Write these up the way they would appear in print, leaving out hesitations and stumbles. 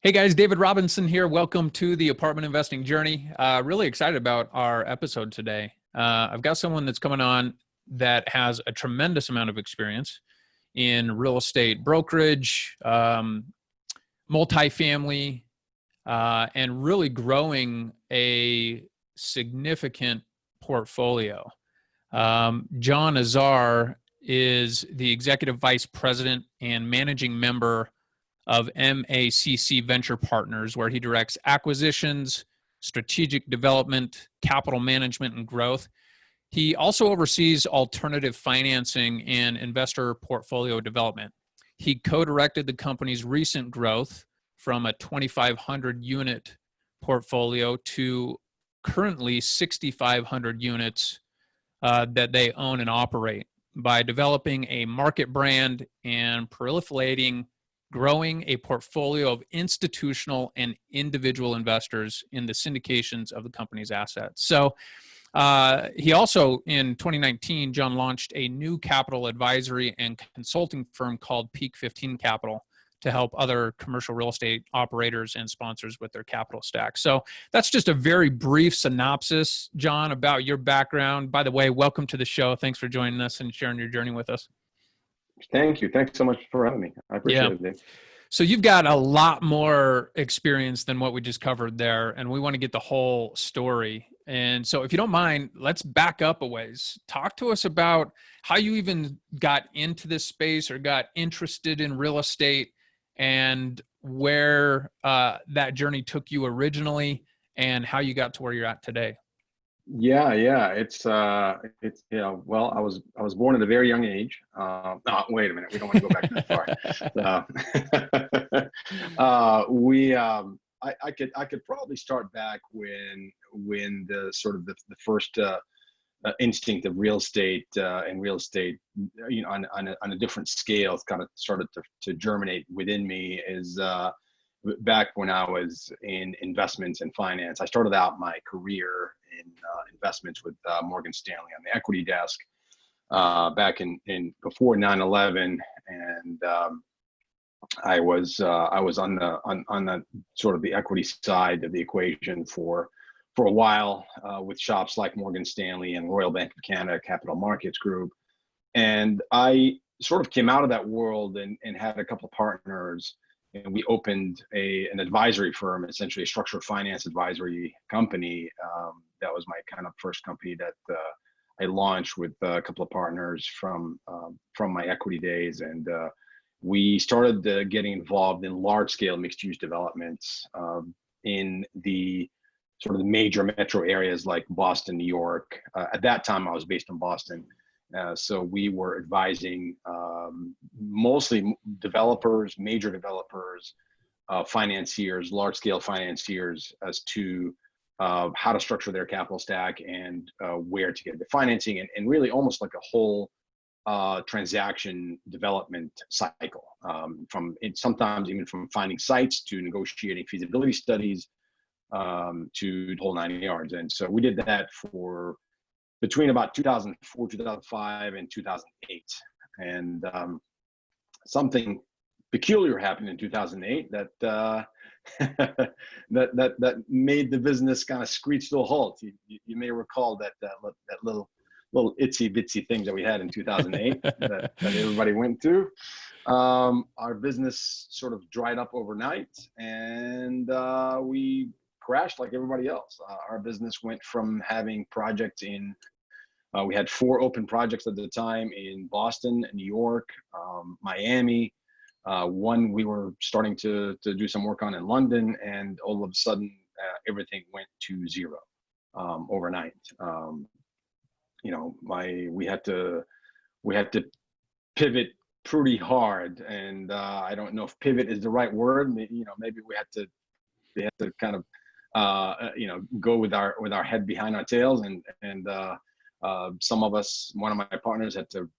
Hey guys, David Robinson here. Welcome to the apartment investing journey. Really excited about our episode today. I've got someone that's coming on that has a tremendous amount of experience in real estate brokerage, multifamily, and really growing a significant portfolio. John Azar is the executive vice president and managing member of MACC Venture Partners, where he directs acquisitions, strategic development, capital management, and growth. He also oversees alternative financing and investor portfolio development. He co-directed the company's recent growth from a 2,500 unit portfolio to currently 6,500 units that they own and operate by developing a market brand and growing a portfolio of institutional and individual investors in the syndications of the company's assets. So he also, in 2019, John launched a new capital advisory and consulting firm called Peak 15 Capital to help other commercial real estate operators and sponsors with their capital stack. So that's just a very brief synopsis, John, about your background. By the way, welcome to the show. Thanks for joining us and sharing your journey with us. Thank you. Thanks so much for having me. I appreciate it, Dave. So you've got a lot more experience than what we just covered there, and we want to get the whole story. And so if you don't mind, let's back up a ways. Talk to us about how you even got into this space or got interested in real estate and where that journey took you originally and how you got to where you're at today. Yeah. It's well, I was born at a very young age. No, wait a minute. We don't want to go back that far. I could probably start back when the sort of the first instinct of real estate and real estate, on a different scale, kind of started to germinate within me is back when I was in investments and finance. I started out my career in investments with Morgan Stanley on the equity desk back in before 9/11, and I was on the sort of the equity side of the equation for a while with shops like Morgan Stanley and Royal Bank of Canada Capital Markets Group, and I sort of came out of that world and had a couple of partners. And we opened an advisory firm, essentially a structured finance advisory company. That was my kind of first company that I launched with a couple of partners from my equity days. And we started getting involved in large scale mixed use developments in the sort of the major metro areas like Boston, New York. At that time, I was based in Boston. So we were advising mostly developers, major developers, financiers, large-scale financiers as to how to structure their capital stack and where to get the financing, and really almost like a whole transaction development cycle, sometimes even from finding sites to negotiating feasibility studies to the whole 9 yards. And so we did that for between about 2004, 2005, and 2008. And something peculiar happened in 2008 that that made the business kind of screech to a halt. You may recall that little itsy bitsy thing that we had in 2008 that everybody went through. Our business sort of dried up overnight, and we crashed like everybody else. Our business went from having projects we had 4 open projects at the time in Boston, New York, Miami. One we were starting to do some work on in London, and all of a sudden everything went to zero overnight. We had to pivot pretty hard, and I don't know if pivot is the right word. Maybe we had to kind of go with our head behind our tails, and some of us, one of my partners, had to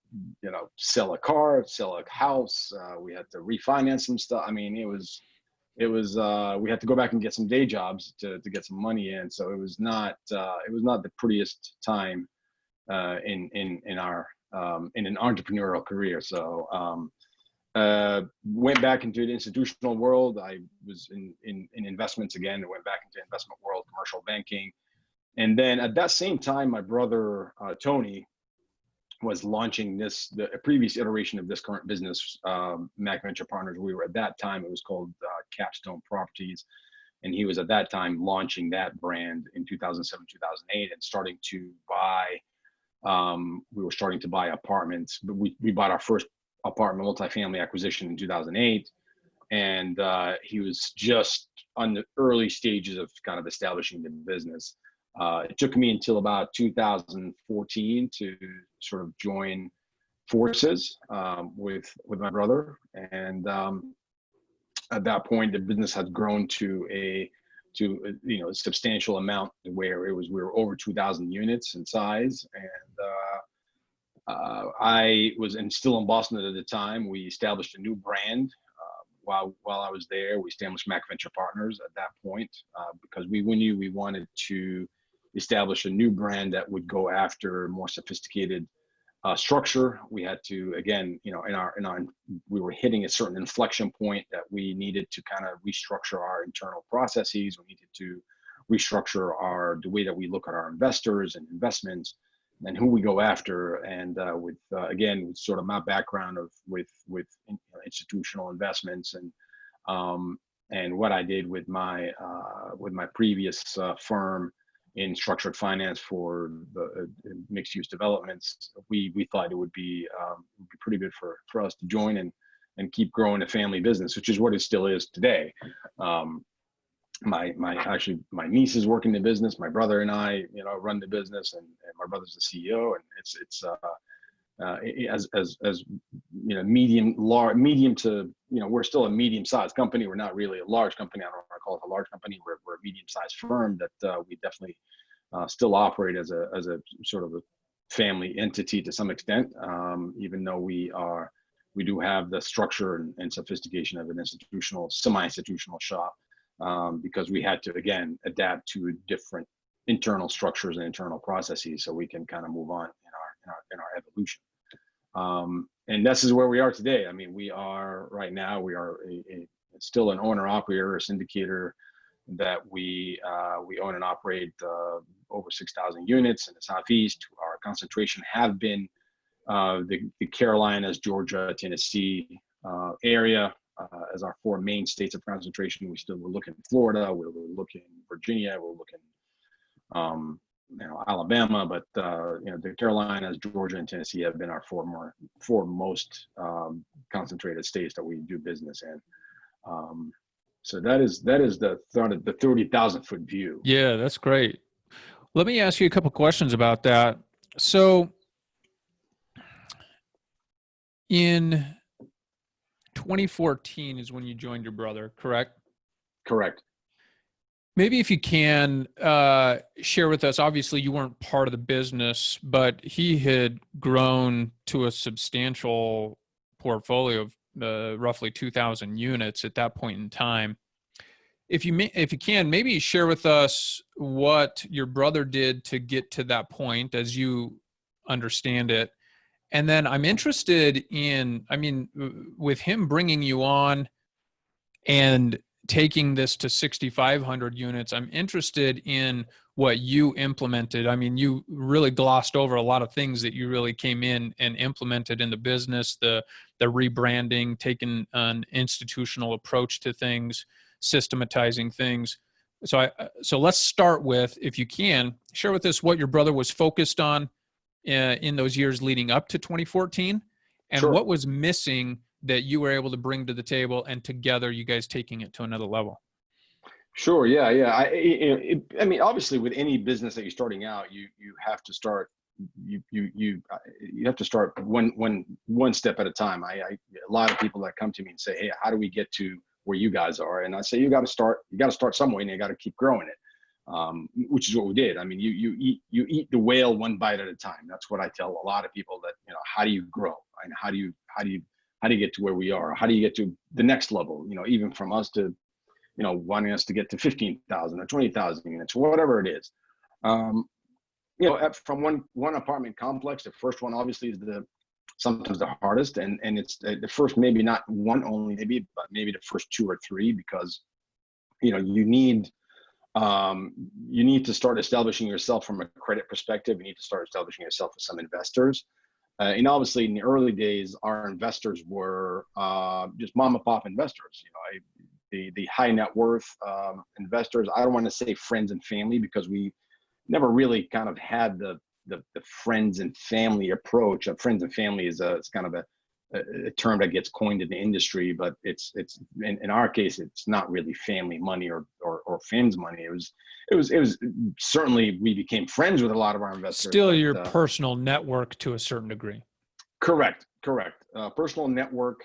sell a car, sell a house. We had to refinance some stuff. I mean, it was we had to go back and get some day jobs to get some money in. So it was not the prettiest time in an entrepreneurial career. So Went back into the institutional world. I was in investments again. I went back into investment world, commercial banking. And then at that same time, my brother, Tony, was launching a previous iteration of this current business, Mac Venture Partners. We were at that time, it was called Capstone Properties. And he was at that time launching that brand in 2007, 2008, and starting to buy, we were starting to buy apartments. But we bought our first apartment multifamily acquisition in 2008. And he was just on the early stages of kind of establishing the business. It took me until about 2014 to sort of join forces with my brother. And at that point, the business had grown to a substantial amount where we were over 2,000 units in size. And I was still in Boston at the time. We established a new brand. While I was there, we established Mac Venture Partners at that point because we knew we wanted to establish a new brand that would go after more sophisticated structure. We had to, again, we were hitting a certain inflection point that we needed to kind of restructure our internal processes. We needed to restructure the way that we look at our investors and investments and who we go after. And with sort of my background with institutional investments and what I did with my previous firm in structured finance for the mixed use developments, we thought it would be pretty good for us to join and keep growing a family business, which is what it still is today. My nieces work in the business. My brother and I, run the business, and my brother's the CEO. And it's medium to, we're still a medium-sized company. We're not really a large company. I don't want to call it a large company. We're a medium-sized firm that we definitely still operate as a sort of a family entity to some extent, even though we do have the structure and sophistication of an semi-institutional shop. Because we had to, again, adapt to different internal structures and internal processes so we can kind of move on in our evolution. And this is where we are today. I mean, we are still an owner operator, a syndicator that we own and operate over 6,000 units in the Southeast. Our concentration have been the Carolinas, Georgia, Tennessee area. As our four main states of concentration. We're looking at Florida, we're looking Virginia, we're looking Alabama, but the Carolinas, Georgia, and Tennessee have been our four most concentrated states that we do business in. So that is the 30,000-foot view. Yeah, that's great. Let me ask you a couple questions about that. So in 2014 is when you joined your brother, correct? Correct. Maybe if you can share with us, obviously you weren't part of the business, but he had grown to a substantial portfolio of roughly 2,000 units at that point in time. If you can, maybe share with us what your brother did to get to that point as you understand it. And then I'm interested in, with him bringing you on and taking this to 6,500 units, I'm interested in what you implemented. I mean, you really glossed over a lot of things that you really came in and implemented in the business, the rebranding, taking an institutional approach to things, systematizing things. So let's start with, if you can, share with us what your brother was focused on in those years leading up to 2014, and Sure. what was missing that you were able to bring to the table, and together you guys taking it to another level. Sure. Yeah. I mean, obviously, with any business that you're starting out, you have to start. You have to start one step at a time. A lot of people that come to me and say, "Hey, how do we get to where you guys are?" And I say, you got to start somewhere, and you got to keep growing it. Which is what we did. I mean, you eat the whale one bite at a time. That's what I tell a lot of people, that how do you grow, and how do you get to where we are? How do you get to the next level? Even from us to wanting us to get to 15,000 or 20,000 units, whatever it is. From one apartment complex, the first one obviously is sometimes the hardest, and it's the first, maybe not one only, maybe, but maybe the first two or three, because you need to start establishing yourself from a credit perspective. You need to start establishing yourself with some investors. And obviously, in the early days, our investors were just mom and pop investors. The high net worth investors. I don't want to say friends and family, because we never really kind of had the friends and family approach. Friends and family it's kind of a term that gets coined in the industry, but it's in our case, it's not really family money or friends money. It was certainly, we became friends with a lot of our investors. Still your personal network to a certain degree. Correct. Personal network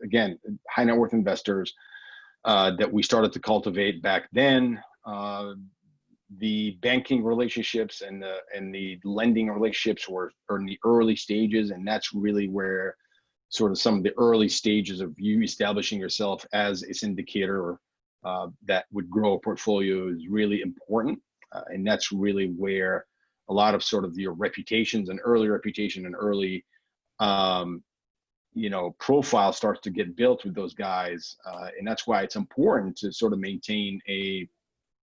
again, high net worth investors that we started to cultivate back then. The banking relationships and the lending relationships were in the early stages, and that's really where sort of some of the early stages of you establishing yourself as a syndicator that would grow a portfolio is really important, and that's really where a lot of sort of your reputations and early reputation and early profile starts to get built with those guys, and that's why it's important to sort of maintain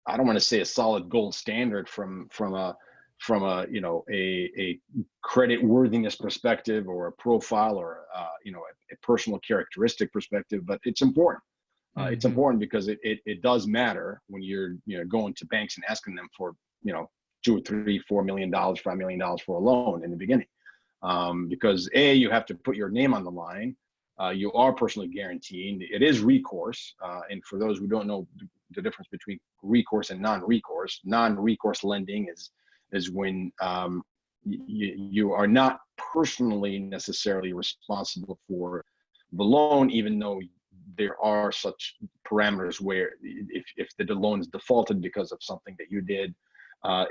I don't want to say a solid gold standard from a credit worthiness perspective, or a profile, or a personal characteristic perspective, but it's important. It's important because it does matter when you're going to banks and asking them for $2 or $3, $4 million, $5 million for a loan in the beginning, because you have to put your name on the line. You are personally guaranteed. It is recourse, and for those who don't know the difference between recourse and non-recourse, non-recourse lending is when you are not personally necessarily responsible for the loan, even though there are such parameters where if the loan is defaulted because of something that you did,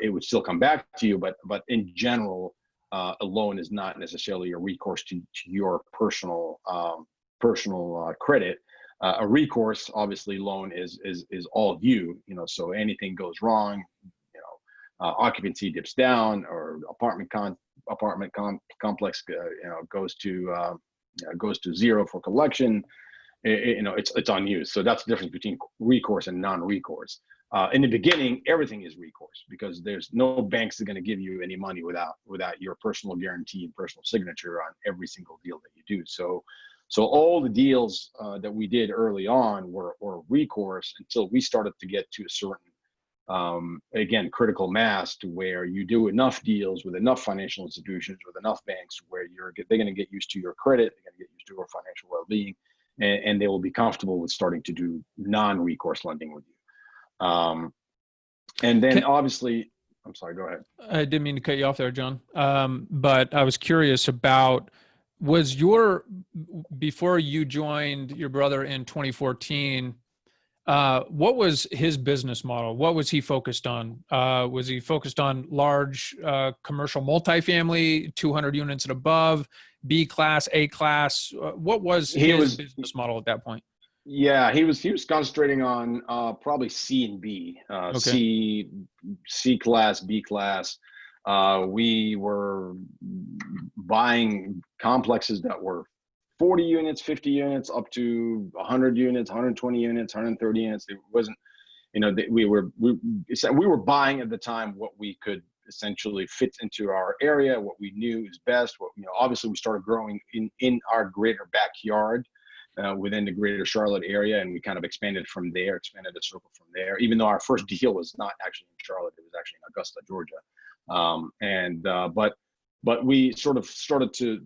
it would still come back to you. But in general, a loan is not necessarily a recourse to your personal credit. A recourse, obviously, loan is all you. So anything goes wrong, occupancy dips down, or apartment complex goes to zero for collection. It's on you. So that's the difference between recourse and non-recourse. In the beginning, everything is recourse, because there's no banks that are going to give you any money without your personal guarantee and personal signature on every single deal that you do. So all the deals that we did early on were recourse, until we started to get to a certain, again, critical mass, to where you do enough deals with enough financial institutions, with enough banks, where they're going to get used to your credit, they're going to get used to your financial well-being, and they will be comfortable with starting to do non-recourse lending with you. And then obviously, I'm sorry, go ahead. I didn't mean to cut you off there, John. But I was curious about, before you joined your brother in 2014, what was his business model? What was he focused on? Was he focused on large commercial multifamily, 200 units and above, B class, A class? What was his business model at that point? Yeah, he was concentrating on probably C and B, Okay. C class, B class. We were buying complexes that were 40 units, 50 units, up to 100 units, 120 units, 130 units. It wasn't, we were buying at the time what we could essentially fit into our area, what we knew is best. Obviously we started growing in our greater backyard, within the greater Charlotte area, and we kind of expanded the circle from there. Even though our first deal was not actually in Charlotte, it was actually in Augusta, Georgia. But we sort of started to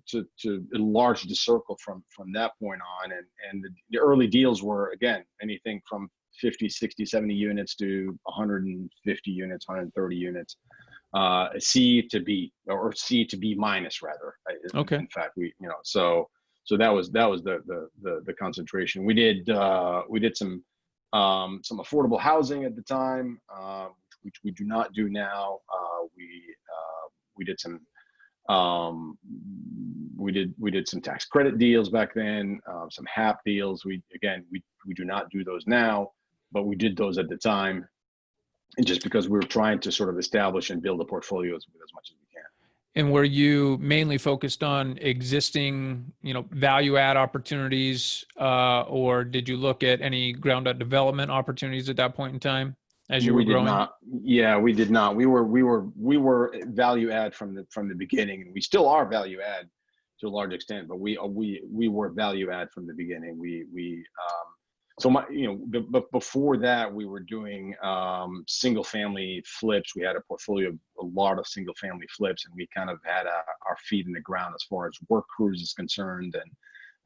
enlarge the circle from that point on, and the early deals were, again, anything from 50, 60, 70 units to 150 units, 130 units, C to B, or C to B minus, rather. Okay. In fact, so that was the concentration. We did some affordable housing at the time, which we do not do now. We did some tax credit deals back then, some HAP deals. We do not do those now, but we did those at the time, and just because we were trying to sort of establish and build a portfolio as much as we can. And were you mainly focused on existing, value add opportunities, or did you look at any ground up development opportunities at that point in time as you were We did growing? not. Yeah, we did not. We were value add from the beginning, and we still are value add to a large extent. But we were value add from the beginning. So my but before that we were doing single family flips. We had a portfolio of a lot of single family flips, and we kind of had our feet in the ground as far as work crews is concerned,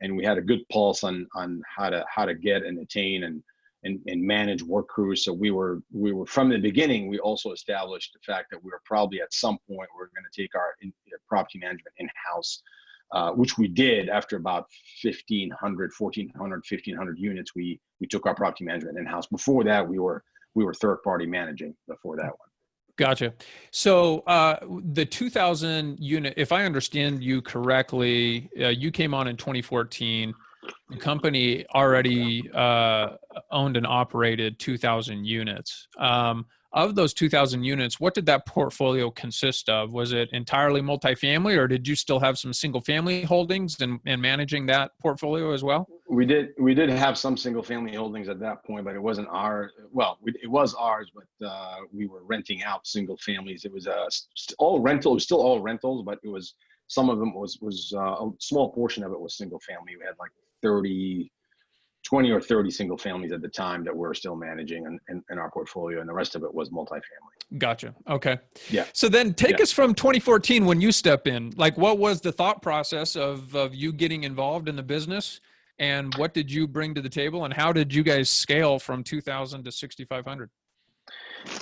and we had a good pulse on how to get and attain and manage work crews. So we were from the beginning. We also established the fact that we were probably at some point we're going to take our property management in house, which we did after about 1,500 units. We took our property management in house. Before that, we were third party managing before that one. Gotcha. So the 2000 unit, if I understand you correctly, you came on in 2014. The company already owned and operated 2,000 units. Of those 2,000 units, what did that portfolio consist of? Was it entirely multifamily, or did you still have some single family holdings and managing that portfolio as well? We did have some single family holdings at that point, but it wasn't our. Well, it was ours, but we were renting out single families. It was all rental. It was still all rentals, but it was some of them was a small portion of it was single family. We had like 20 or 30 single families at the time that we're still managing in our portfolio, and the rest of it was multifamily. Gotcha. Okay. Yeah. So then take Yeah. us from 2014 when you step in. Like, what was the thought process of you getting involved in the business, and what did you bring to the table, and how did you guys scale from 2,000 to 6,500?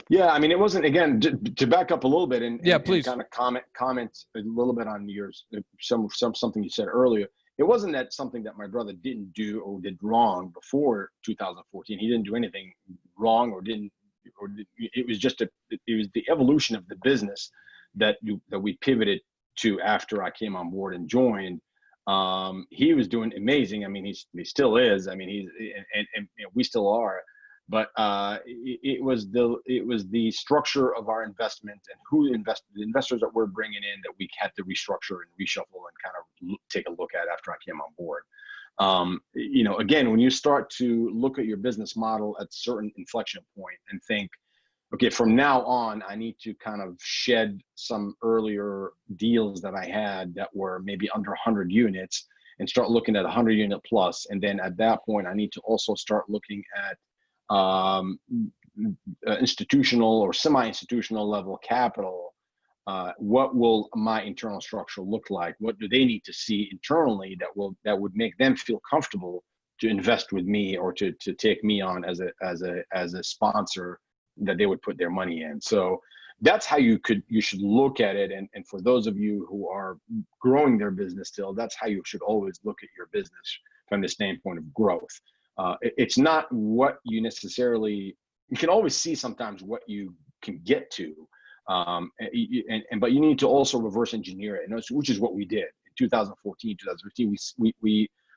Yeah, I mean, it wasn't, again, to back up a little bit Yeah, and please. kind of comment a little bit on yours, something you said earlier. It wasn't that something that my brother didn't do or did wrong before 2014. He didn't do anything wrong it was just it was the evolution of the business that we pivoted to after I came on board and joined. He was doing amazing. I mean, he still is. I mean, and we still are. But it was the structure of our investment and the investors that we're bringing in that we had to restructure and reshuffle and kind of take a look at after I came on board. Again, when you start to look at your business model at certain inflection point and think, okay, from now on, I need to kind of shed some earlier deals that I had that were maybe under 100 units and start looking at 100 unit plus. And then at that point, I need to also start looking at institutional or semi-institutional level capital. What will my internal structure look like? What do they need to see internally that would make them feel comfortable to invest with me or to take me on as a sponsor that they would put their money in? So that's how you should look at it. And for those of you who are growing their business still, that's how you should always look at your business from the standpoint of growth. It's not what you can always see sometimes what you can get to, but you need to also reverse engineer it, which is what we did in 2014, 2015.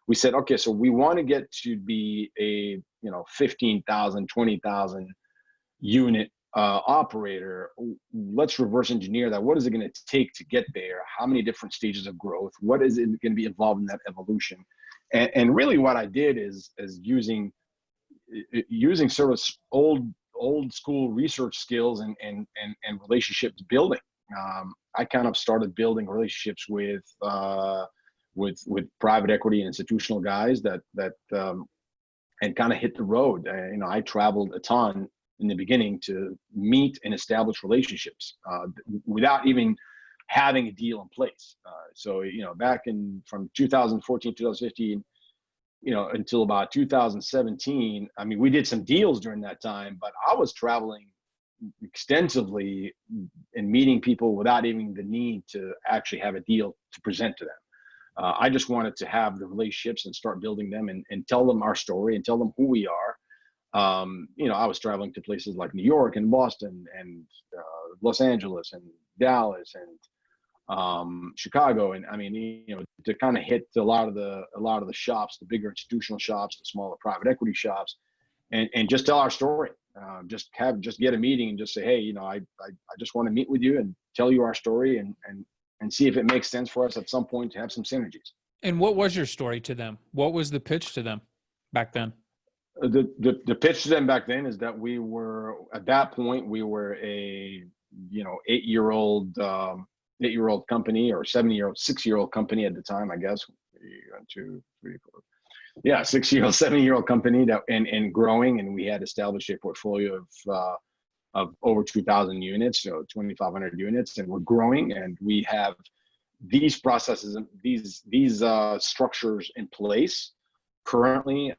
We said, okay, so we want to get to be a 15,000, 20,000 unit operator. Let's reverse engineer that. What is it going to take to get there? How many different stages of growth? What is it going to be involved in that evolution? And really what I did is using sort of old school research skills and relationships building. I kind of started building relationships with private equity and institutional guys that and kind of hit the road. I traveled a ton in the beginning to meet and establish relationships without even having a deal in place. So back from 2014, 2015, until about 2017, I mean, we did some deals during that time, but I was traveling extensively and meeting people without even the need to actually have a deal to present to them. I just wanted to have the relationships and start building them and tell them our story and tell them who we are. I was traveling to places like New York and Boston and Los Angeles and Dallas and Chicago, and I mean, to kind of hit a lot of the shops, the bigger institutional shops, the smaller private equity shops, and just tell our story. Just get a meeting and just say, hey, I just want to meet with you and tell you our story and and see if it makes sense for us at some point to have some synergies. And what was your story to them? What was the pitch to them back then? The pitch to them back then is that we were, at that point, we were a, 8-year-old company, or 6-year-old company at the time, I guess. 1, 2, 3, 4. Yeah, 6-year-old, 7-year-old company that and growing, and we had established a portfolio of over 2,000 units, so 2,500 units, and we're growing, and we have these processes and these structures in place currently.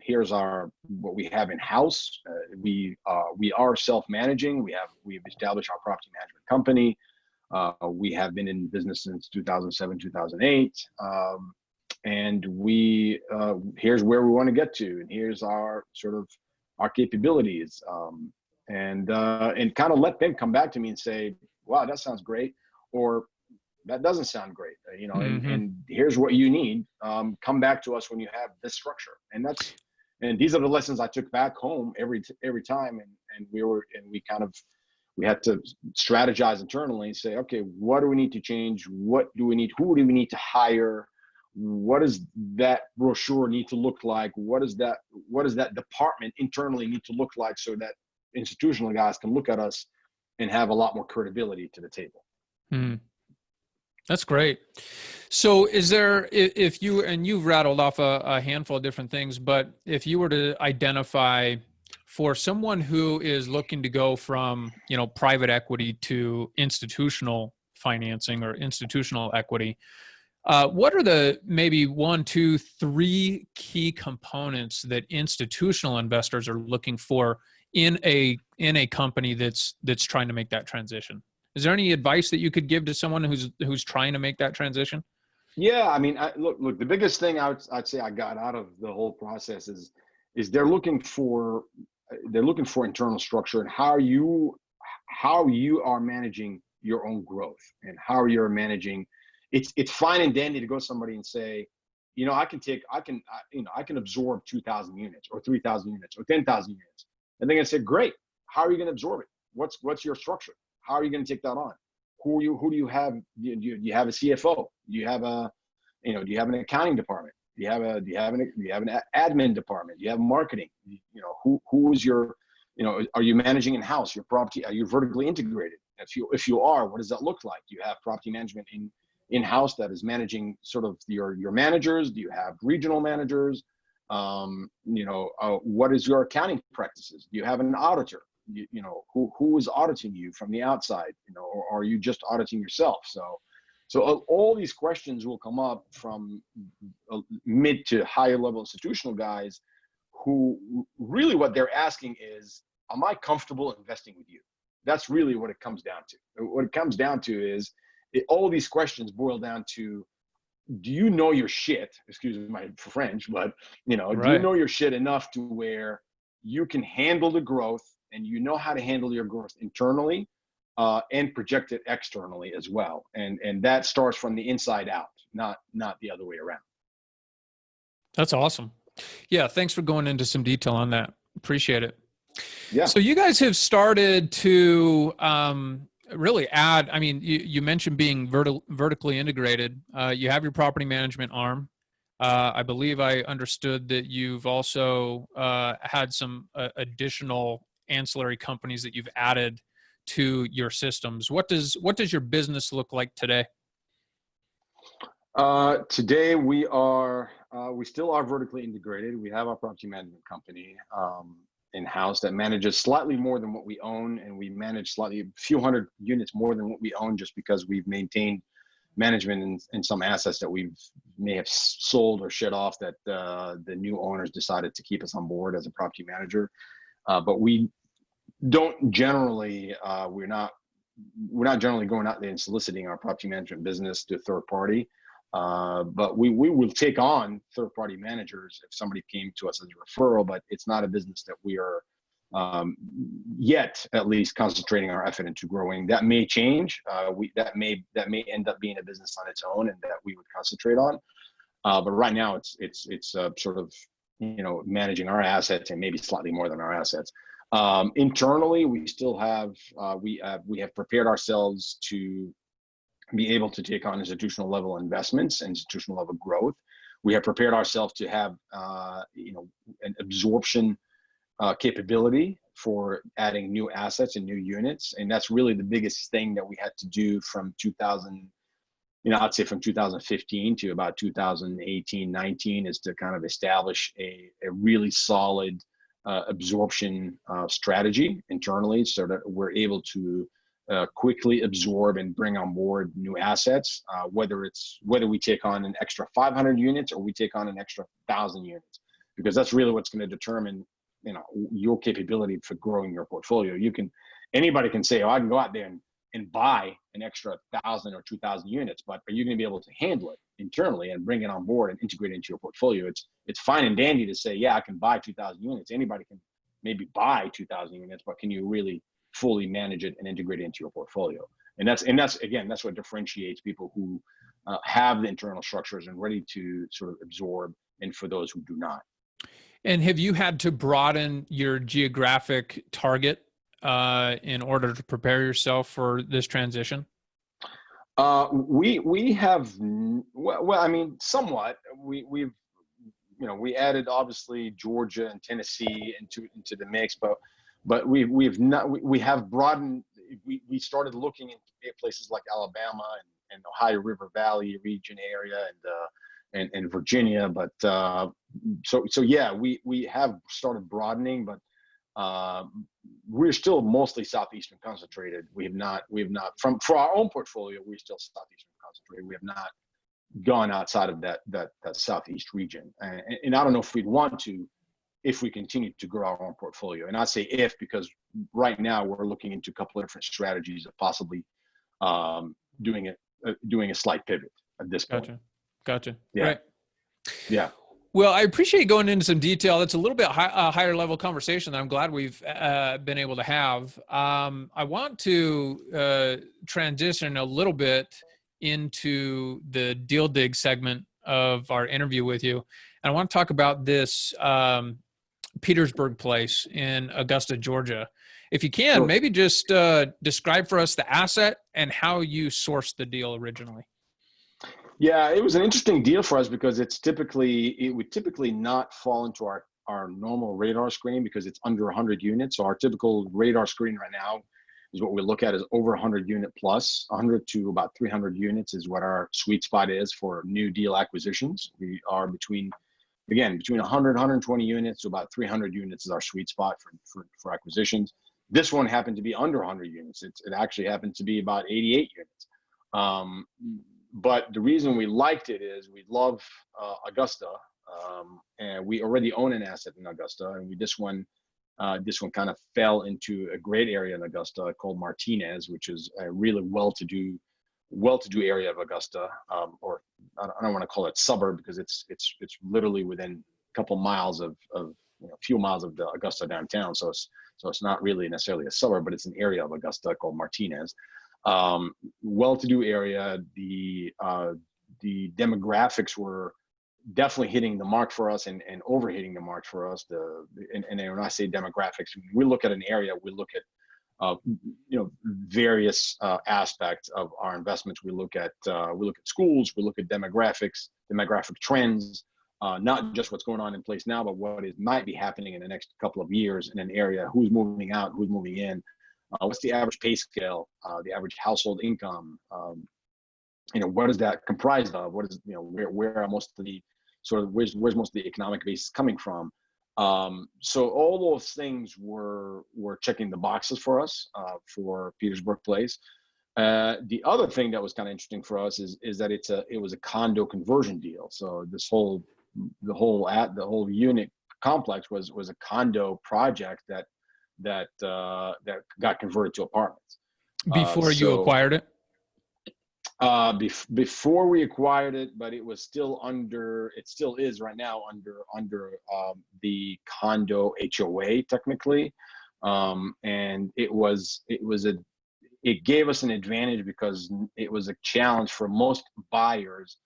Here's what we have in house. We are self-managing. We've established our property management company. We have been in business since 2007, 2008. And here's where we want to get to, and here's our capabilities, and kind of let them come back to me and say, wow, that sounds great, or that doesn't sound great, and here's what you need. Come back to us when you have this structure. And these are the lessons I took back home every time, and we had to strategize internally and say, okay, what do we need to change? Who do we need to hire? What does that brochure need to look like? What does that department internally need to look like, so that institutional guys can look at us and have a lot more credibility to the table? That's great. So is there, if you've rattled off a handful of different things, but if you were to identify for someone who is looking to go from, private equity to institutional financing or institutional equity, what are the maybe 1, 2, 3 key components that institutional investors are looking for in a company that's trying to make that transition? Is there any advice that you could give to someone who's trying to make that transition? Yeah, I mean, look. The biggest thing I'd say I got out of the whole process is they're looking for internal structure, and how you are managing your own growth, and how you're managing. It's fine and dandy to go to somebody and say, I can absorb 2,000 units or 3,000 units or 10,000 units, and they're gonna say, great. How are you gonna absorb it? What's your structure? How are you going to take that on? Who do you have? Do you have a CFO? Do you have do you have an accounting department? Do you have an admin department? Do you have marketing? Who is your, are you managing in house your property? Are you vertically integrated? If you are, what does that look like? Do you have property management in house that is managing sort of your managers? Do you have regional managers? What is your accounting practices? Do you have an auditor? Who is auditing you from the outside, or are you just auditing yourself? So all these questions will come up from mid to higher level institutional guys, who really what they're asking is, am I comfortable investing with you? That's really what it comes down to. What it comes down to is all these questions boil down to, do you know your shit? Excuse my French, but right. Do you know your shit enough to where you can handle the growth, and you know how to handle your growth internally, and project it externally as well. And that starts from the inside out, not the other way around. That's awesome. Yeah. Thanks for going into some detail on that. Appreciate it. Yeah. So you guys have started to really add, I mean, you mentioned being vertically integrated. You have your property management arm. I believe I understood that you've also had some additional ancillary companies that you've added to your systems. What does your business look like today? Today we still are vertically integrated. We have our property management company in-house that manages slightly more than what we own, and we manage slightly a few hundred units more than what we own, just because we've maintained management in some assets that we may have sold or shed off, that the new owners decided to keep us on board as a property manager. But we don't generally, we're not generally going out there and soliciting our property management business to a third party. But we will take on third party managers if somebody came to us as a referral, but it's not a business that we are yet at least concentrating our effort into growing. That may change. That may end up being a business on its own, and that we would concentrate on. But right now it's sort of, managing our assets, and maybe slightly more than our assets. Internally, we still have we have prepared ourselves to be able to take on institutional level investments, institutional level growth. We have prepared ourselves to have, an absorption capability for adding new assets and new units. And that's really the biggest thing that we had to do from 2000, I'd say from 2015 to about 2018, 19 is to kind of establish a really solid absorption strategy internally so that we're able to quickly absorb and bring on board new assets, whether we take on an extra 500 units or we take on an extra 1,000 units, because that's really what's going to determine, your capability for growing your portfolio. Anybody can say, oh, I can go out there and buy an extra 1,000 or 2,000 units, but are you going to be able to handle it internally and bring it on board and integrate it into your portfolio? It's fine and dandy to say, yeah, I can buy 2,000 units. Anybody can maybe buy 2,000 units, but can you really fully manage it and integrate it into your portfolio? And that's what differentiates people who have the internal structures and ready to sort of absorb, and for those who do not. And have you had to broaden your geographic target in order to prepare yourself for this transition? We have, well, I mean, somewhat. We added obviously Georgia and Tennessee into the mix, but we have broadened. We started looking at places like Alabama and Ohio River Valley region area and Virginia, but so yeah, we have started broadening, but we're still mostly Southeastern concentrated. We have not for our own portfolio, we're still Southeastern concentrated. We have not gone outside of that Southeast region, and I don't know if we'd want to, if we continue to grow our own portfolio. And I say if, because right now we're looking into a couple of different strategies of possibly doing a slight pivot at this point. Gotcha. Yeah. Right. Yeah. Well, I appreciate going into some detail. It's a little bit higher level conversation that I'm glad we've been able to have. I want to transition a little bit into the deal dig segment of our interview with you. And I want to talk about this Petersburg Place in Augusta, Georgia. If you can, Sure. maybe just describe for us the asset and how you sourced the deal originally. Yeah, it was an interesting deal for us because it would typically not fall into our normal radar screen because it's under 100 units. So our typical radar screen right now is what we look at is over 100 unit plus. 100 to about 300 units is what our sweet spot is for new deal acquisitions. We are between 100, 120 units to about 300 units is our sweet spot for acquisitions. This one happened to be under 100 units. It actually happened to be about 88 units. But the reason we liked it is we love Augusta, and we already own an asset in Augusta, and this one kind of fell into a great area in Augusta called Martinez, which is a really well-to-do area of Augusta, or I don't want to call it suburb because it's literally within a couple miles of a few miles of the Augusta downtown. So it's not really necessarily a suburb, but it's an area of Augusta called Martinez. Well-to-do area. The demographics were definitely hitting the mark for us and overhitting the mark for us. And when I say demographics, we look at an area, we look at various aspects of our investments. We look at schools, we look at demographic trends, not just what's going on in place now, but what might be happening in the next couple of years in an area. Who's moving out? Who's moving in? What's the average pay scale? The average household income? What is that comprised of? What is where are most of the where's most of the economic base coming from? So all those things were checking the boxes for us for Petersburg Place. The other thing that was kind of interesting for us is that it was a condo conversion deal. So the whole unit complex was a condo project that got converted to apartments Before you acquired it? Before we acquired it, but it still is right now under the condo HOA technically, and it gave us an advantage because it was a challenge for most buyers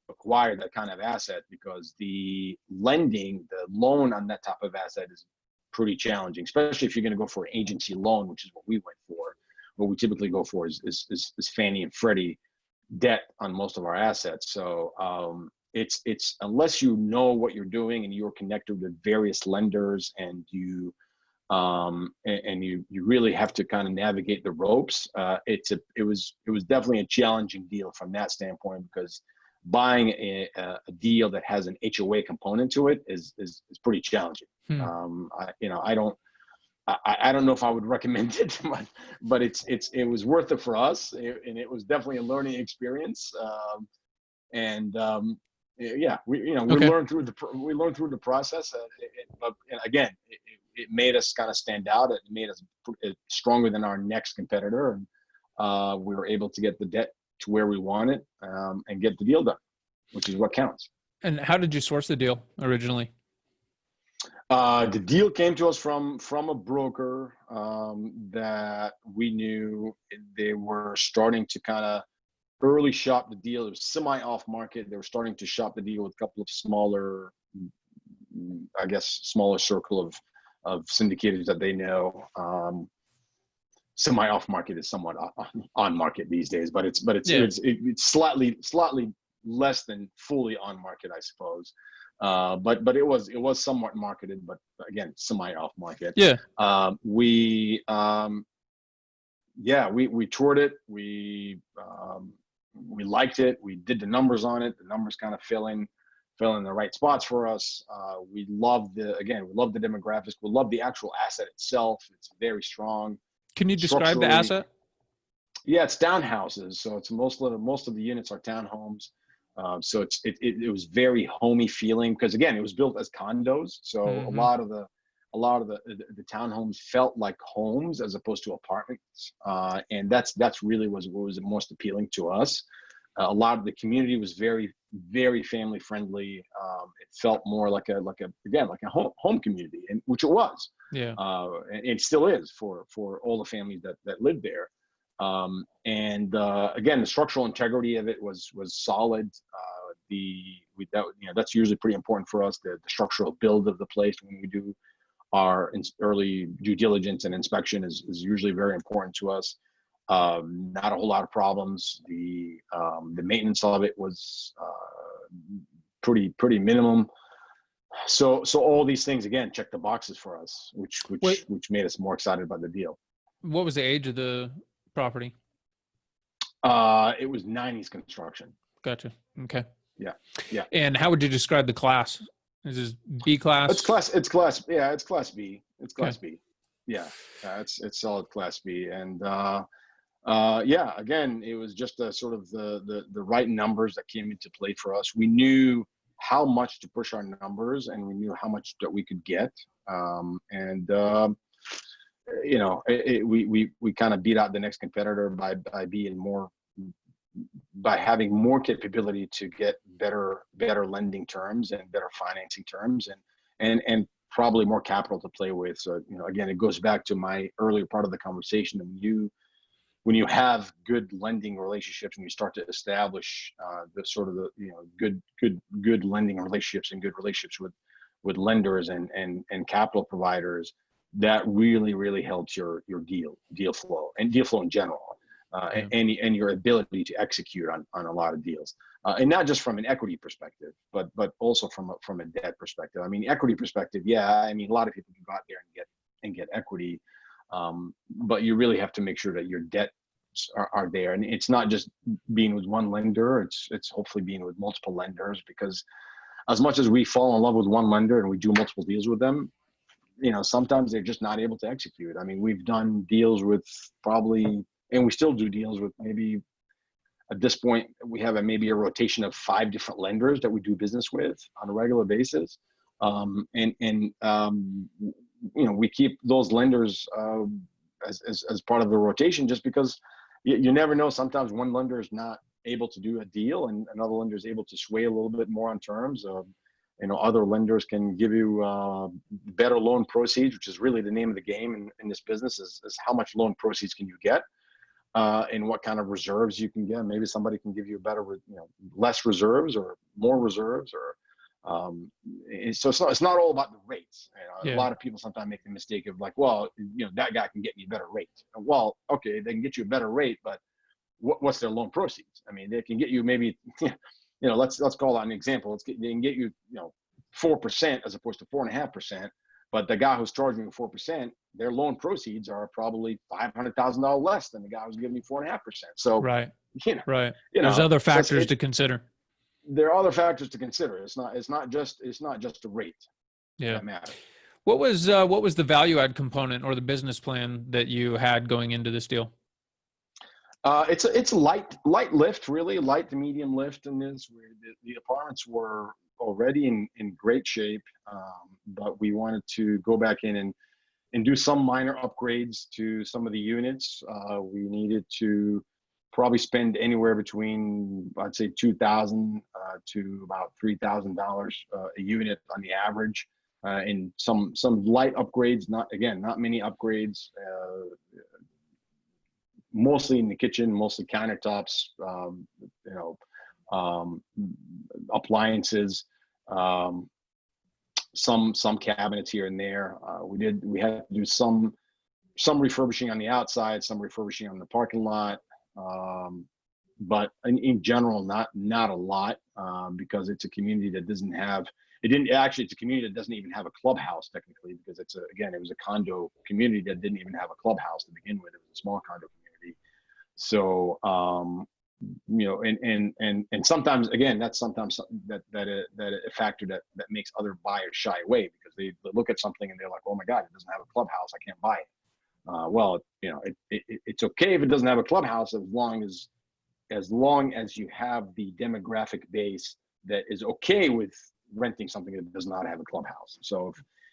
to acquire that kind of asset because the loan on that type of asset is pretty challenging, especially if you're going to go for an agency loan, which is what we went for. what we typically go for is Fannie and Freddie debt on most of our assets. So it's unless you know what you're doing and you're connected with various lenders, and you really have to kind of navigate the ropes. It was definitely a challenging deal from that standpoint, because buying a deal that has an HOA component to it is pretty challenging. I don't know if I would recommend it, but it was worth it for us, and it was definitely a learning experience. Yeah, we learned through the process. But again, it made us kind of stand out. It made us stronger than our next competitor, and we were able to get the debt to where we want it, and get the deal done, which is what counts. And how did you source the deal originally? The deal came to us from a broker that we knew. They were starting to kind of early shop the deal. It was semi off market. They were starting to shop the deal with a couple of smaller circle of syndicators that they know. Semi off market is somewhat on market these days, but it's slightly less than fully on market, I suppose. But it was somewhat marketed, but again, semi off market. Yeah. We toured it. We liked it. We did the numbers on it. The numbers kind of fell in the right spots for us. We love the demographics. We love the actual asset itself. It's very strong. Can you describe the asset? Yeah, it's townhouses. So it's most of the units are townhomes. So it was very homey feeling, because again, it was built as condos. So a lot of the townhomes felt like homes as opposed to apartments. And that's really what was most appealing to us. A lot of the community was very, very family friendly. It felt more like a home community, and which it was. Yeah. And it still is for all the families that live there. Again, the structural integrity of it was solid. That's usually pretty important for us. The structural build of the place when we do our early due diligence and inspection is usually very important to us. Not a whole lot of problems. The maintenance of it was pretty minimum. So all these things again check the boxes for us, which made us more excited about the deal. What was the age of the property? It was 90s construction. Gotcha. Okay. Yeah. And how would you describe the class? Is this B class? It's class B. It's class B. Okay. Yeah. It's solid class B. And again, it was just sort of the right numbers that came into play for us. We knew how much to push our numbers, and we knew how much that we could get. We kind of beat out the next competitor by having more capability to get better lending terms and better financing terms, and probably more capital to play with. So again, it goes back to my earlier part of the conversation. When you have good lending relationships, and you start to establish good lending relationships and good relationships with lenders and capital providers, that really helps your deal flow in general. And your ability to execute on a lot of deals, and not just from an equity perspective, but also from a debt perspective. I mean, equity perspective, a lot of people can go out there and get equity, but you really have to make sure that your debts are there, and it's not just being with one lender. It's hopefully being with multiple lenders, because as much as we fall in love with one lender and we do multiple deals with them, sometimes they're just not able to execute. I mean, we've done deals with and we still do deals with maybe at this point, we have maybe a rotation of 5 different lenders that we do business with on a regular basis. We keep those lenders as part of the rotation, just because you never know. Sometimes one lender is not able to do a deal, and another lender is able to sway a little bit more on terms. Other lenders can give you better loan proceeds, which is really the name of the game in this business, is how much loan proceeds can you get. And what kind of reserves you can get. Maybe somebody can give you less reserves or more reserves, or so it's not all about the rates. a Yeah. lot of people sometimes make the mistake of like, well, that guy can get me a better rate. Well, okay, they can get you a better rate, but what's their loan proceeds? I mean, they can get you maybe, let's call that an example. They can get you, 4% as opposed to 4.5%. But the guy who's charging me 4%, their loan proceeds are probably $500,000 less than the guy who's giving me 4.5%. So, Right. you know, Right. There's other factors to consider. There are other factors to consider. It's not just a rate Yeah. that matters. What was the value add component or the business plan that you had going into this deal? It's light lift, really light to medium lift in this. Where the apartments were already in great shape, but we wanted to go back in and do some minor upgrades to some of the units. We needed to probably spend anywhere between, I'd say, $2,000 to about $3,000 a unit on the average, and some light upgrades. Not many upgrades. Mostly in the kitchen, mostly countertops, appliances, some cabinets here and there. We had to do some refurbishing on the outside, some refurbishing on the parking lot, but in general, not a lot, because it's a community that doesn't have. It's a community that doesn't even have a clubhouse technically, because it was a condo community that didn't even have a clubhouse to begin with. It was a small condo community. So, and sometimes, again, that's sometimes a factor that makes other buyers shy away, because they look at something and they're like, oh my God, it doesn't have a clubhouse, I can't buy it. Well, it's okay if it doesn't have a clubhouse, as long as you have the demographic base that is okay with renting something that does not have a clubhouse. So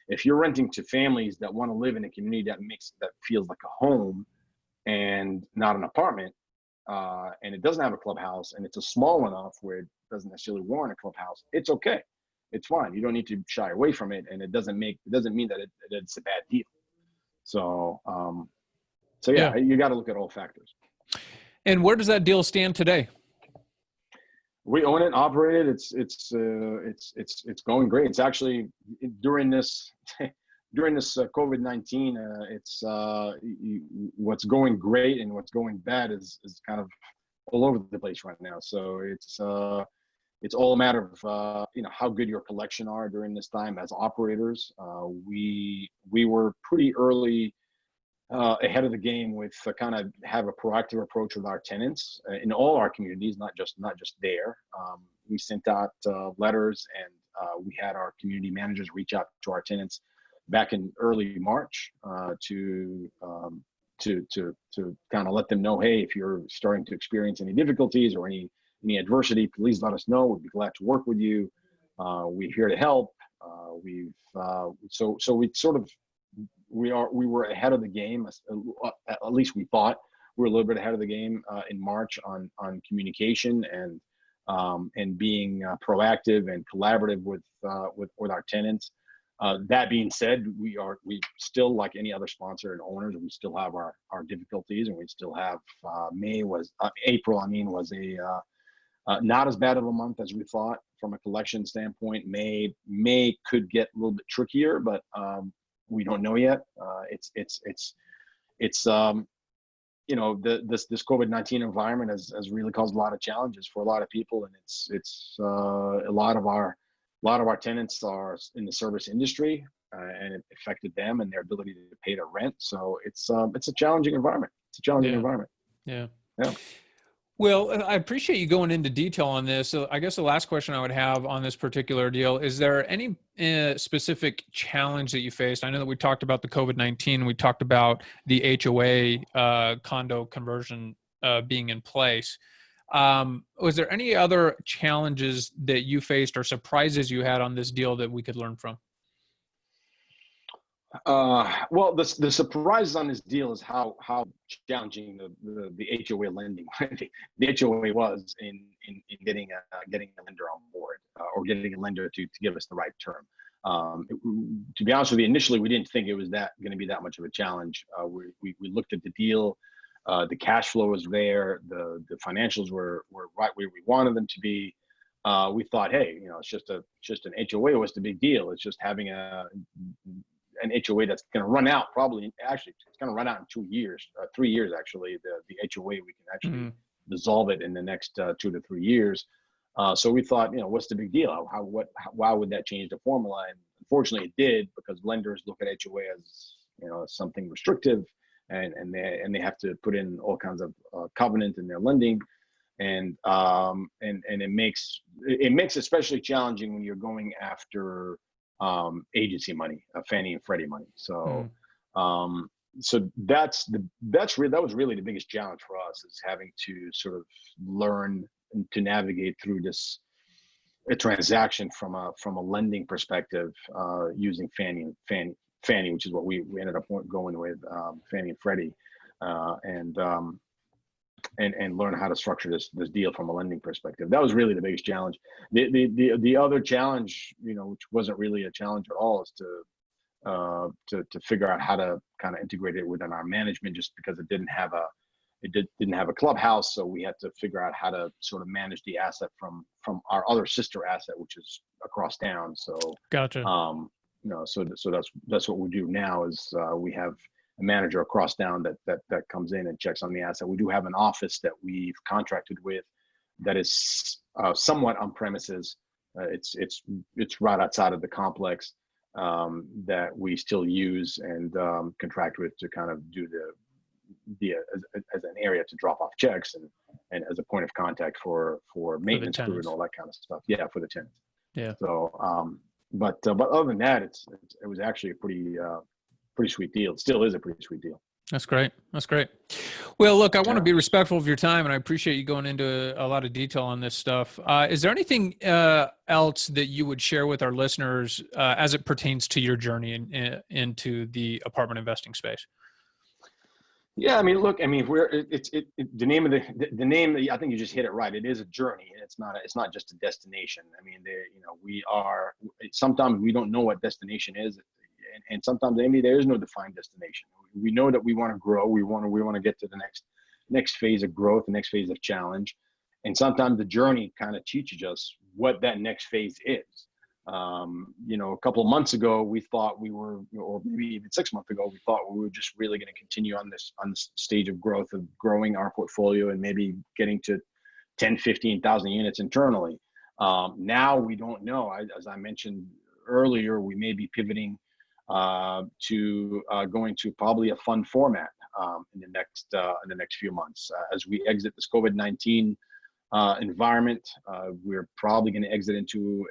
if you're renting to families that want to live in a community that feels like a home and not an apartment, and it doesn't have a clubhouse, and it's a small enough where it doesn't necessarily warrant a clubhouse, it's okay. It's fine. You don't need to shy away from it, and it doesn't mean that it's a bad deal. So, Yeah. you got to look at all factors. And where does that deal stand today? We own it and operate it. It's going great. It's actually during this COVID-19, what's going great and what's going bad is kind of all over the place right now. So it's all a matter of how good your collection are during this time. As operators, we were pretty early ahead of the game with kind of have a proactive approach with our tenants in all our communities, not just there. We sent out letters, and we had our community managers reach out to our tenants back in early March to kind of let them know, hey, if you're starting to experience any difficulties or any adversity, please let us know. We'd be glad to work with you. We're here to help. So we sort of we were ahead of the game. At least we thought we were a little bit ahead of the game in March on communication and being proactive and collaborative with our tenants. That being said, we still, like any other sponsor and owners, we still have our difficulties, and we still have April was not as bad of a month as we thought from a collection standpoint. May could get a little bit trickier, but we don't know yet. This COVID-19 environment has really caused a lot of challenges for a lot of people, and it's a lot of our tenants are in the service industry, and it affected them and their ability to pay their rent. So it's a challenging environment. Environment. Yeah. Yeah. Well, I appreciate you going into detail on this. So I guess the last question I would have on this particular deal, is there any specific challenge that you faced? I know that we talked about the COVID-19. We talked about the HOA condo conversion being in place. Was there any other challenges that you faced or surprises you had on this deal that we could learn from? Well, the surprise on this deal is how challenging the HOA lending the HOA was in getting a lender on board, or getting a lender to give us the right term. To be honest with you, initially we didn't think it was going to be that much of a challenge. We looked at the deal, the cash flow was there, the financials were right where we wanted them to be. We thought, hey, it's just an HOA. What's the big deal? It's just having an HOA that's going to run out probably. Actually, it's going to run out in 2 years, 3 years actually. The HOA, we can actually dissolve it in the next 2 to 3 years. So we thought, what's the big deal? Why would that change the formula? And unfortunately, it did, because lenders look at HOA as something restrictive, and they have to put in all kinds of covenant in their lending, and it makes it especially challenging when you're going after agency money, Fannie and Freddie money. So so that was really the biggest challenge for us, is having to sort of learn to navigate through a transaction from a lending perspective, using Fannie, which is what we ended up going with, Fannie and Freddie, and learn how to structure this deal from a lending perspective. That was really the biggest challenge. The other challenge, which wasn't really a challenge at all, is to figure out how to kind of integrate it within our management, just because it didn't have a clubhouse. So we had to figure out how to sort of manage the asset from our other sister asset, which is across town. So gotcha. So that's what we do now, is we have a manager across town that comes in and checks on the asset. We do have an office that we've contracted with that is somewhat on premises. It's right outside of the complex, that we still use and contract with to kind of do as an area to drop off checks and as a point of contact for maintenance crew and all that kind of stuff. Yeah, for the tenants. Yeah. So but other than that, it was actually a pretty sweet deal. It still is a pretty sweet deal. That's great. That's great. Well, look, I want to be respectful of your time, and I appreciate you going into a lot of detail on this stuff. Is there anything else that you would share with our listeners as it pertains to your journey into the apartment investing space? Yeah, I mean, look, I mean, the name of the name, I think you just hit it right. It is a journey, and it's not just a destination. I mean, sometimes we don't know what destination is, and sometimes maybe there is no defined destination. We know that we want to grow. We want to get to the next phase of growth, the next phase of challenge, and sometimes the journey kind of teaches us what that next phase is. A couple of months ago, we thought or maybe even 6 months ago, we thought we were just really going to continue on this stage of growth, of growing our portfolio and maybe getting to 10, 15,000 units internally. Now we don't know. As I mentioned earlier, we may be pivoting to going to probably a fund format in the next few months, as we exit this COVID-19 environment. We're probably going to exit into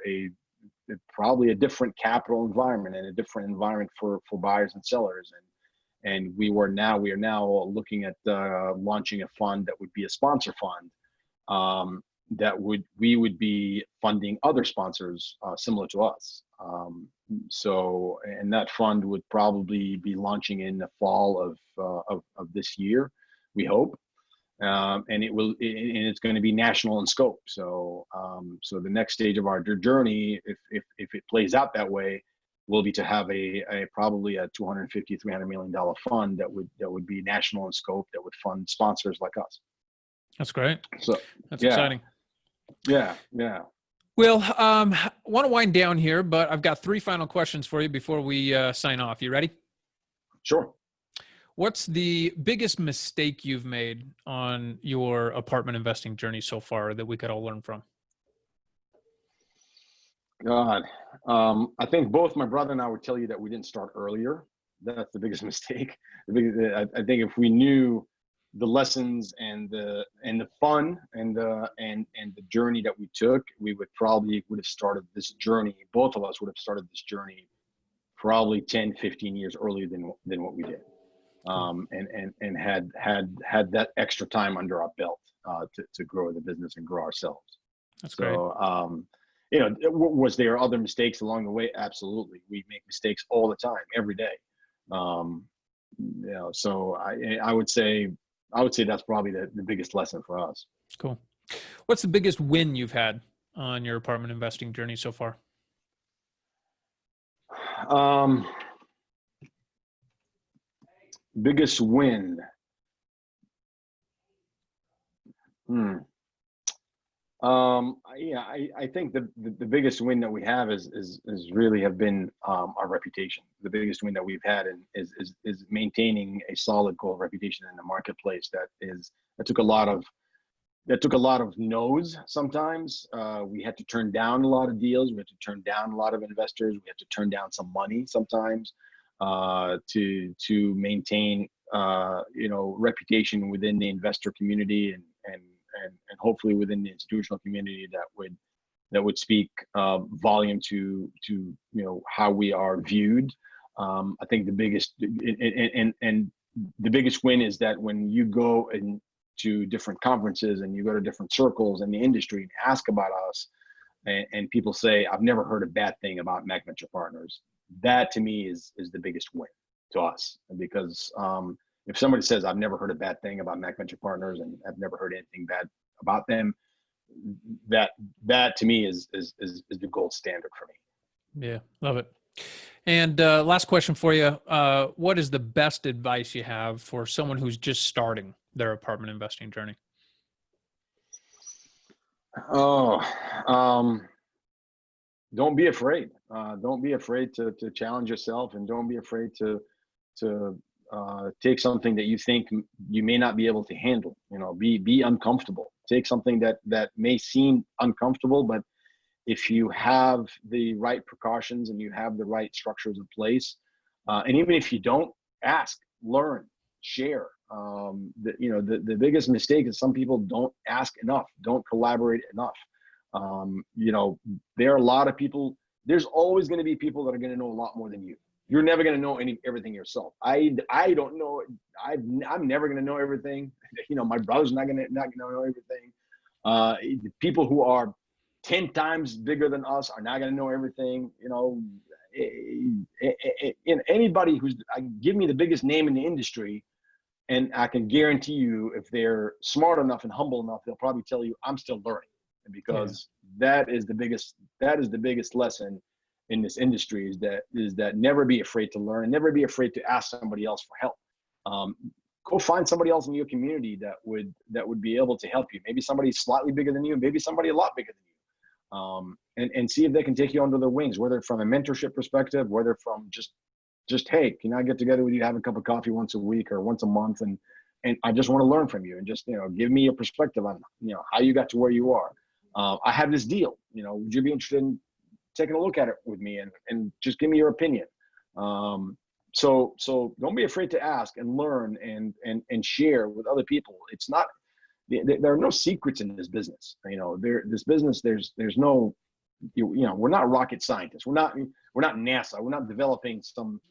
probably a different capital environment, and a different environment for buyers and sellers. And we are now looking at launching a fund that would be a sponsor fund, we would be funding other sponsors similar to us. And that fund would probably be launching in the fall of this year, we hope. And it's going to be national in scope. So the next stage of our journey, if it plays out that way, will be to have probably a $250-300 million fund that would be national in scope, that would fund sponsors like us. That's great. So that's exciting. Yeah. Well, want to wind down here, but I've got 3 final questions for you before we sign off. You ready? Sure. What's the biggest mistake you've made on your apartment investing journey so far that we could all learn from? God, I think both my brother and I would tell you that we didn't start earlier. That's the biggest mistake. I think if we knew the lessons and the fun and the journey that we took, we would have started this journey. Both of us would have started this journey probably 10, 15 years earlier than what we did. And had that extra time under our belt to grow the business and grow ourselves. That's great. So, was there other mistakes along the way? Absolutely. We make mistakes all the time, every day. So I would say that's probably the biggest lesson for us. Cool. What's the biggest win you've had on your apartment investing journey so far? Biggest win. I think the biggest win that we have is really have been our reputation. The biggest win that we've had is maintaining a solid gold reputation in the marketplace. That took a lot of no's sometimes. We had to turn down a lot of deals. We had to turn down a lot of investors. We had to turn down some money sometimes to maintain reputation within the investor community and hopefully within the institutional community that would speak volume to how we are viewed. I think the biggest and the biggest win is that when you go to different conferences and you go to different circles in the industry and ask about us, and people say, I've never heard a bad thing about Mac Venture Partners. That to me is the biggest win to us, because if somebody says, I've never heard a bad thing about Mac Venture Partners and I've never heard anything bad about them, that to me is the gold standard for me. Yeah, love it. And last question for you. What is the best advice you have for someone who's just starting their apartment investing journey? Don't be afraid. Don't be afraid to challenge yourself, and don't be afraid to take something that you think you may not be able to handle. Be uncomfortable. Take something that may seem uncomfortable, but if you have the right precautions and you have the right structures in place, and even if you don't, ask, learn, share. The biggest mistake is some people don't ask enough, don't collaborate enough. There are a lot of people. There's always going to be people that are going to know a lot more than you. You're never going to know everything yourself. I don't know. I'm never going to know everything. My brother's not going to know everything. People who are 10 times bigger than us are not going to know everything. Anybody give me the biggest name in the industry, and I can guarantee you, if they're smart enough and humble enough, they'll probably tell you, I'm still learning. Because that is the biggest lesson in this industry, is that never be afraid to learn, and never be afraid to ask somebody else for help. Go find somebody else in your community that would be able to help you. Maybe somebody slightly bigger than you, maybe somebody a lot bigger than you. And see if they can take you under their wings, whether from a mentorship perspective, whether from just hey, can I get together with you, have a cup of coffee once a week or once a month, and I just want to learn from you, and just give me your perspective on how you got to where you are. I have this deal, would you be interested in taking a look at it with me, and just give me your opinion? So don't be afraid to ask and learn and share with other people. It's not, there are no secrets in this business. This business, there's no, we're not rocket scientists. We're not NASA. We're not developing some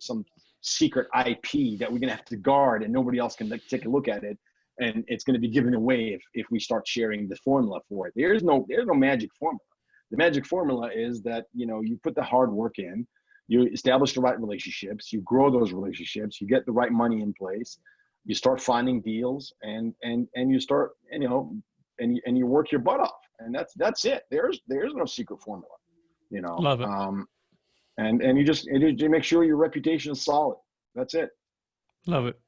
secret IP that we're going to have to guard and nobody else can take a look at it. And it's going to be given away if we start sharing the formula for it. There's no magic formula. The magic formula is that, you put the hard work in, you establish the right relationships, you grow those relationships, you get the right money in place, you start finding deals, and you start, and you work your butt off. And that's it. There's no secret formula, Love it. And you make sure your reputation is solid. That's it. Love it.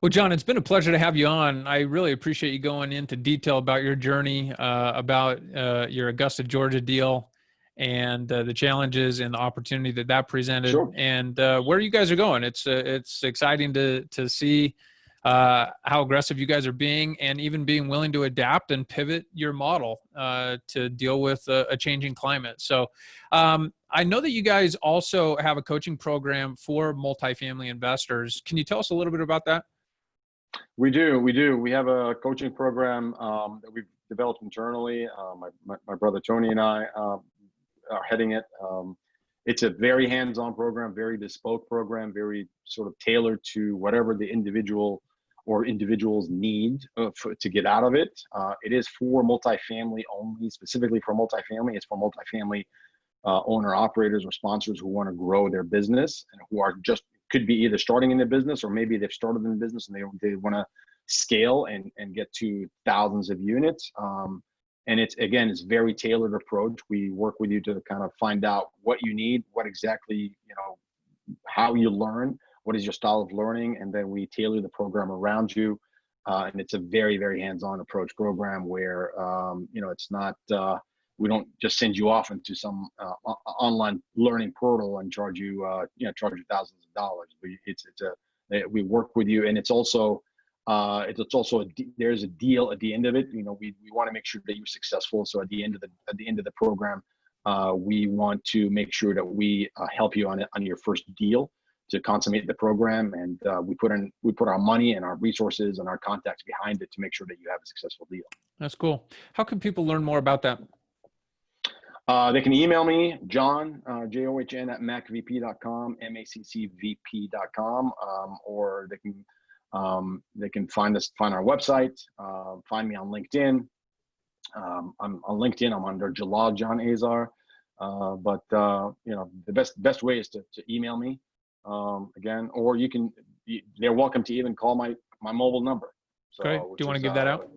Well, John, it's been a pleasure to have you on. I really appreciate you going into detail about your journey, about your Augusta, Georgia deal, and the challenges and the opportunity that presented, Sure. and where you guys are going. It's exciting to see how aggressive you guys are being, and even being willing to adapt and pivot your model to deal with a changing climate. So I know that you guys also have a coaching program for multifamily investors. Can you tell us a little bit about that? We do. We have a coaching program that we've developed internally. My brother Tony and I are heading it. It's a very hands-on program, very bespoke program, very sort of tailored to whatever the individual or individuals need to get out of it. It is for multifamily only, specifically for multifamily. It's for multifamily owner operators or sponsors who want to grow their business, and who are could be either starting in the business, or maybe they've started in the business and they want to scale and get to thousands of units. And it's very tailored approach. We work with you to kind of find out what you need, what exactly, how you learn, what is your style of learning, and then we tailor the program around you. And it's a very, very hands-on approach program where, it's not, we don't just send you off into some online learning portal and charge you, charge you thousands of dollars. We work with you, and it's also, there's a deal at the end of it. We want to make sure that you're successful. So at the end of the program, we want to make sure that we help you on your first deal to consummate the program, and we put our money and our resources and our contacts behind it to make sure that you have a successful deal. That's cool. How can people learn more about that? They can email me, John, John at maccvp.com, maccvp.com, or they can find our website, find me on LinkedIn. I'm on LinkedIn. I'm under Jalal John Azar. But the best way is to email me. Again, or they're welcome to even call my mobile number. So, Great. Do you want to give that out?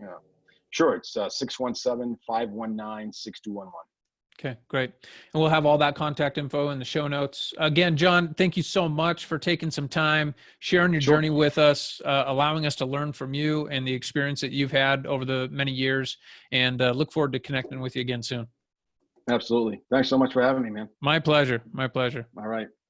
Sure. It's 617-519-6211. Okay, great. And we'll have all that contact info in the show notes. Again, John, thank you so much for taking some time, sharing your journey with us, allowing us to learn from you and the experience that you've had over the many years, and look forward to connecting with you again soon. Absolutely. Thanks so much for having me, man. My pleasure. My pleasure. All right.